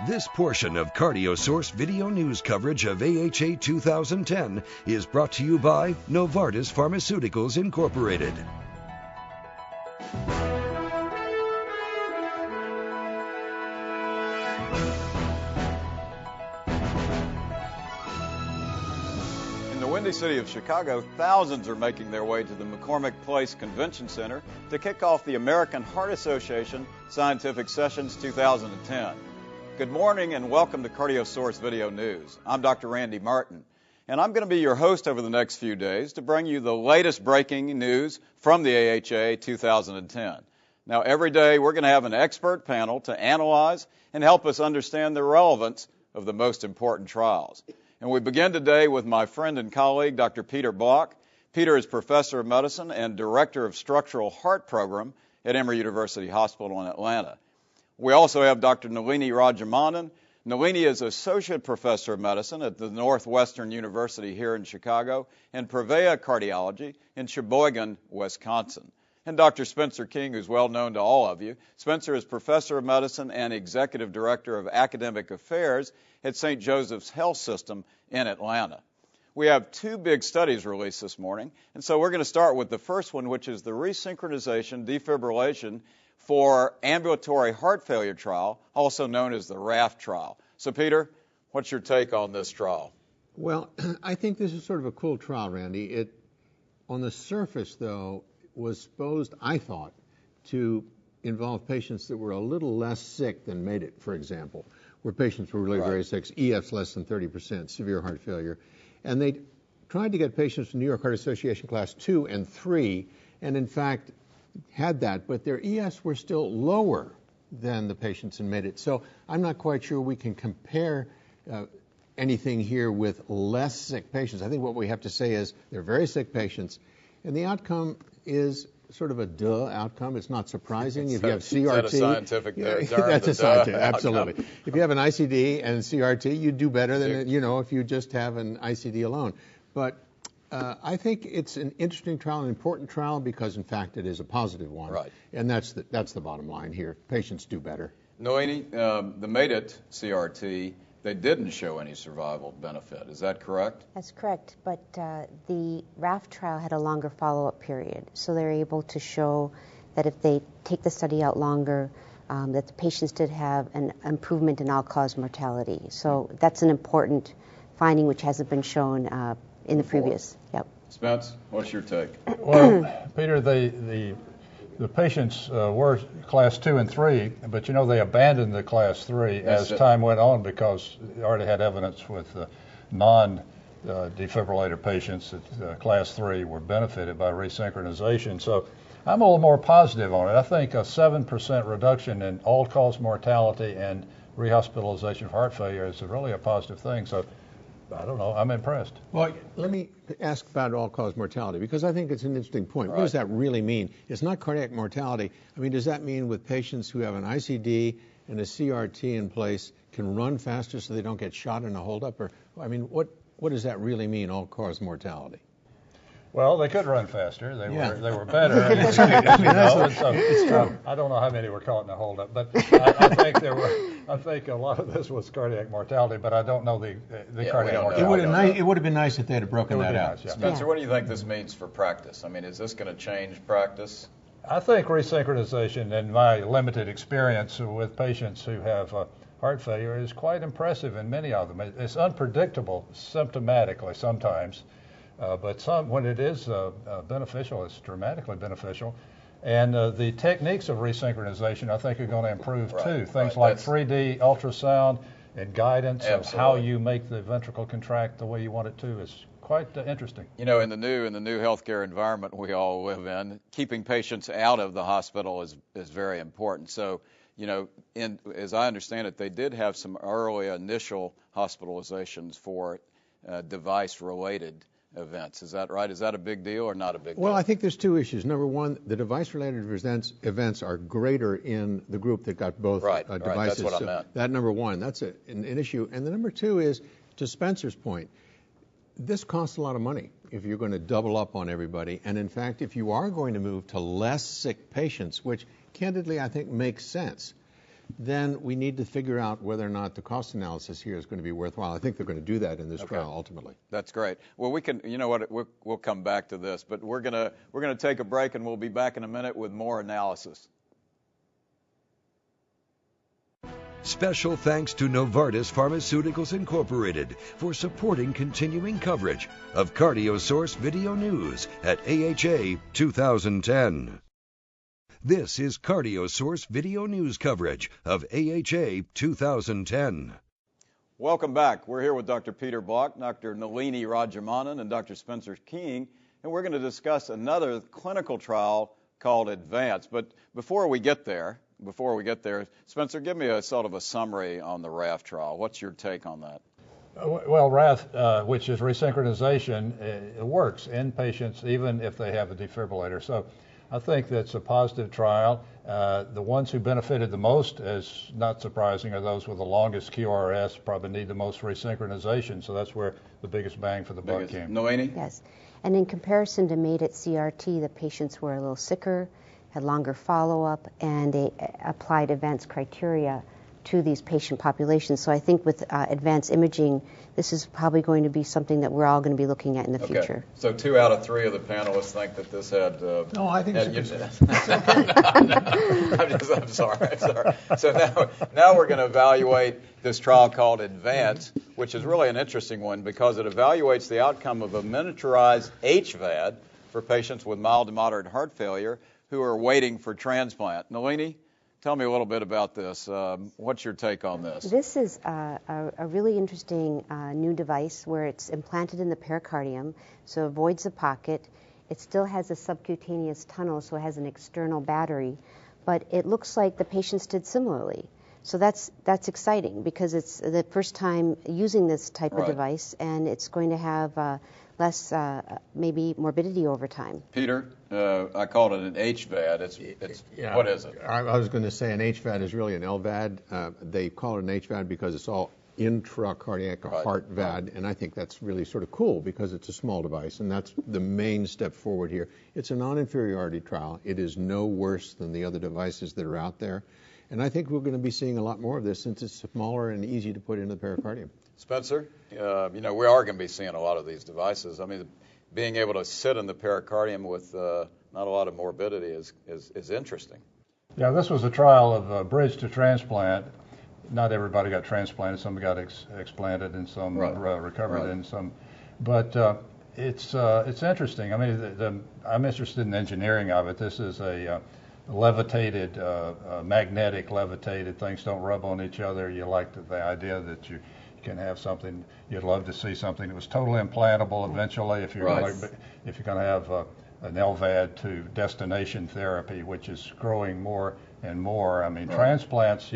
This portion of CardioSource video news coverage of AHA 2010 is brought to you by Novartis Pharmaceuticals Incorporated. In the windy city of Chicago, thousands are making their way to the McCormick Place Convention Center to kick off the American Heart Association Scientific Sessions 2010. Good morning and welcome to CardioSource Video News. I'm Dr. Randy Martin, and I'm going to be your host over the next few days to bring you the latest breaking news from the AHA 2010. Now, every day we're going to have an expert panel to analyze and help us understand the relevance of the most important trials. And we begin today with my friend and colleague, Dr. Peter Block. Peter is Professor of Medicine and Director of Structural Heart Program at Emory University Hospital in Atlanta. We also have Dr. Nalini Rajamannan. Nalini is Associate Professor of Medicine at the Northwestern University here in Chicago and Purveyor Cardiology in Sheboygan, Wisconsin. And Dr. Spencer King, who's well known to all of you. Spencer is Professor of Medicine and Executive Director of Academic Affairs at St. Joseph's Health System in Atlanta. We have two big studies released this morning, and so we're going to start with the first one, which is the resynchronization defibrillation for ambulatory heart failure trial, also known as the RAFT trial. So, Peter, what's your take on this trial? Well, I think this is sort of a cool trial, Randy. It, on the surface, though, was supposed, I thought, to involve patients that were a little less sick than made it, for example, where patients were really very sick, EFs less than 30%, severe heart failure. And they tried to get patients from New York Heart Association class 2 and 3, and in fact, had that, but their EFs were still lower than the patients in made it. So I'm not quite sure we can compare anything here with less sick patients. I think what we have to say is they're very sick patients, and the outcome is sort of a duh outcome. It's not surprising. If you have CRT, is that a scientific term? That's a scientific, absolutely. If you have an ICD and CRT, you do better than if you just have an ICD alone. But I think it's an interesting trial, an important trial, because in fact it is a positive one. Right. And that's the bottom line here. Patients do better. Nalini, the MADE-IT CRT, they didn't show any survival benefit. Is that correct? That's correct, but the RAFT trial had a longer follow-up period, so they're able to show that if they take the study out longer, that the patients did have an improvement in all-cause mortality. So that's an important finding which hasn't been shown in the previous. Yep. Spence, what's your take? Well, Peter, the patients were class 2 and 3, but they abandoned the class 3 as time went on because they already had evidence with non-defibrillator patients that class 3 were benefited by resynchronization. So I'm a little more positive on it. I think a 7% reduction in all-cause mortality and rehospitalization of heart failure is really a positive thing. So I don't know. I'm impressed. Well, let me ask about all-cause mortality, because I think it's an interesting point. Right. What does that really mean? It's not cardiac mortality. I mean, does that mean with patients who have an ICD and a CRT in place can run faster so they don't get shot in a holdup? Or, I mean, what does that really mean, all-cause mortality? Well, they could run faster. They were better. I don't know how many were caught in a holdup, but I think a lot of this was cardiac mortality, but I don't know the cardiac mortality. It would have been nice if they had broken that out. Nice, yeah. Spencer, what do you think this means for practice? I mean, is this going to change practice? I think resynchronization, in my limited experience with patients who have heart failure, is quite impressive in many of them. It's unpredictable symptomatically sometimes. But when it is beneficial, it's dramatically beneficial. And the techniques of resynchronization, I think, are going to improve too. Things like 3D ultrasound and guidance of how you make the ventricle contract the way you want it to is quite interesting. In the new healthcare environment we all live in, keeping patients out of the hospital is very important. So, as I understand it, they did have some early initial hospipalizations for device-related events. Is that right? Is that a big deal or not a big deal? Well, I think there's two issues. Number one, the device-related events are greater in the group that got both devices. Right. That's what I meant. That number one, that's an issue. And the number two is, to Spencer's point, this costs a lot of money if you're going to double up on everybody. And in fact, if you are going to move to less sick patients, which candidly I think makes sense, then we need to figure out whether or not the cost analysis here is going to be worthwhile. I think they're going to do that in this trial ultimately. That's great. Well, we can, you know what, we'll come back to this, but we're gonna take a break, and we'll be back in a minute with more analysis. Special thanks to Novartis Pharmaceuticals Incorporated for supporting continuing coverage of CardioSource Video News at AHA 2010. This is CardioSource Video News coverage of AHA 2010. Welcome back. We're here with Dr. Peter Block, Dr. Nalini Rajamannan, and Dr. Spencer King, and we're going to discuss another clinical trial called ADVANCE. But before we get there, Spencer, give me a sort of a summary on the RAFT trial. What's your take on that? Well, RAFT, which is resynchronization, it works in patients even if they have a defibrillator. So I think that's a positive trial. The ones who benefited the most, as not surprising, are those with the longest QRS, probably need the most resynchronization. So that's where the biggest bang for the buck came. Nalini? Yes. And in comparison to MADE at CRT, the patients were a little sicker, had longer follow-up, and they applied advanced criteria to these patient populations. So I think with advanced imaging, this is probably going to be something that we're all going to be looking at in the future. So 2 out of 3 of the panelists think that this had... No, I think it's I'm sorry. So now we're going to evaluate this trial called ADVANCE, which is really an interesting one because it evaluates the outcome of a miniaturized HVAD for patients with mild to moderate heart failure who are waiting for transplant. Nalini, tell me a little bit about this. What's your take on this? This is a really interesting new device where it's implanted in the pericardium, so it avoids the pocket. It still has a subcutaneous tunnel, so it has an external battery, but it looks like the patients did similarly. So that's exciting because it's the first time using this type of device, and it's going to have less maybe morbidity over time. Peter, I called it an HVAD. What is it? I was going to say an HVAD is really an LVAD. They call it an HVAD because it's all intracardiac or heart VAD, and I think that's really sort of cool because it's a small device, and that's the main step forward here. It's a non-inferiority trial. It is no worse than the other devices that are out there, and I think we're going to be seeing a lot more of this since it's smaller and easy to put into the pericardium. Spencer, we are going to be seeing a lot of these devices. I mean, being able to sit in the pericardium with not a lot of morbidity is interesting. Yeah, this was a trial of bridge to transplant. Not everybody got transplanted. Some got explanted, and some recovered, and some. But it's interesting. I mean, I'm interested in the engineering of it. This is a levitated, magnetic levitated. Things don't rub on each other. You like the idea that you can have something. You'd love to see something that was totally implantable eventually. If you're going to have an LVAD to destination therapy, which is growing more and more. I mean, transplants,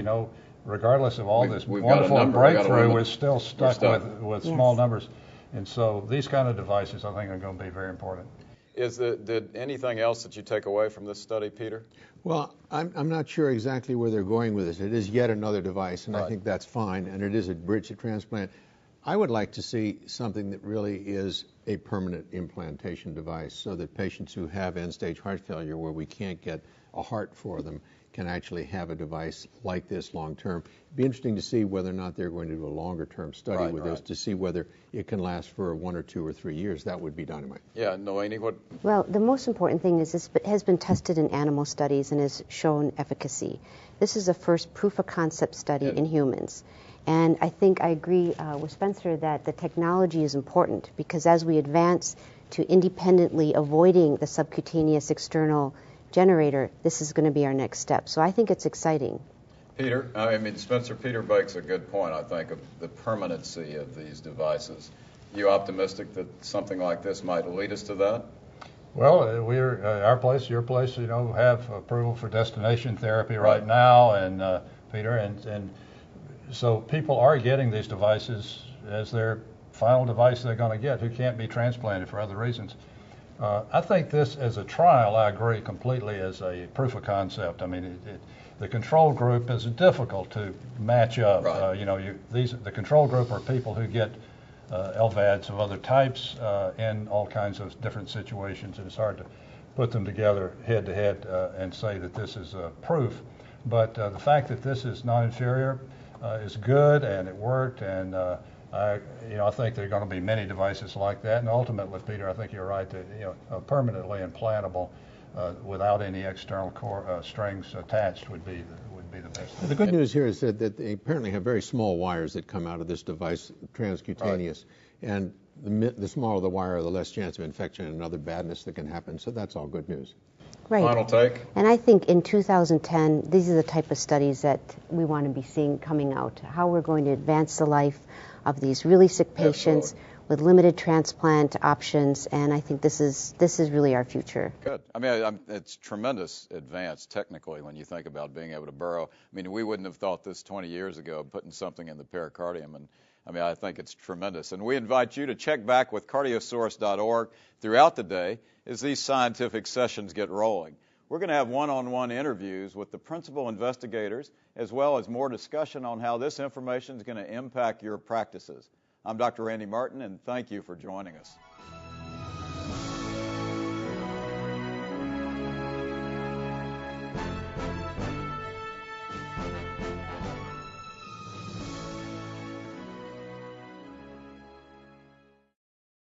regardless of all this wonderful breakthrough, we're still stuck with small numbers. And so these kind of devices, I think, are going to be very important. Did anything else that you take away from this study, Peter? Well, I'm not sure exactly where they're going with this. It is yet another device, and I think that's fine, and it is a bridge to transplant. I would like to see something that really is a permanent implantation device so that patients who have end-stage heart failure where we can't get a heart for them can actually have a device like this long-term. It'd be interesting to see whether or not they're going to do a longer-term study with this to see whether it can last for 1 or 2 or 3 years. That would be dynamite. Yeah, Nalini, what? Well, the most important thing is this has been tested in animal studies and has shown efficacy. This is the first proof-of-concept study in humans. And I think I agree with Spencer that the technology is important because as we advance to independently avoiding the subcutaneous external generator, this is going to be our next step. So I think it's exciting. Peter, Spencer, Peter makes a good point, I think, of the permanency of these devices. You optimistic that something like this might lead us to that? Well, we're our place, your place, have approval for destination therapy right now, and Peter, and so people are getting these devices as their final device they're going to get who can't be transplanted for other reasons. I think this as a trial, I agree completely, as a proof of concept. I mean, the control group is difficult to match up. The control group are people who get LVADs of other types in all kinds of different situations, and it's hard to put them together head to head and say that this is proof. But the fact that this is non-inferior is good, and it worked, and I think there are going to be many devices like that, and ultimately, Peter, I think you're right that permanently implantable without any external strings attached would be the best. The good news here is that they apparently have very small wires that come out of this device, transcutaneous, right. And the smaller the wire, the less chance of infection and other badness that can happen. So that's all good news. Right. Final take. And I think in 2010, these are the type of studies that we want to be seeing coming out, how we're going to advance the life of these really sick patients. Absolutely. With limited transplant options, and I think this is really our future. Good. I mean, it's tremendous advance technically when you think about being able to burrow. I mean, we wouldn't have thought this 20 years ago, putting something in the pericardium, and I mean, I think it's tremendous. And we invite you to check back with cardiosource.org throughout the day as these scientific sessions get rolling. We're going to have one-on-one interviews with the principal investigators, as well as more discussion on how this information is going to impact your practices. I'm Dr. Randy Martin, and thank you for joining us.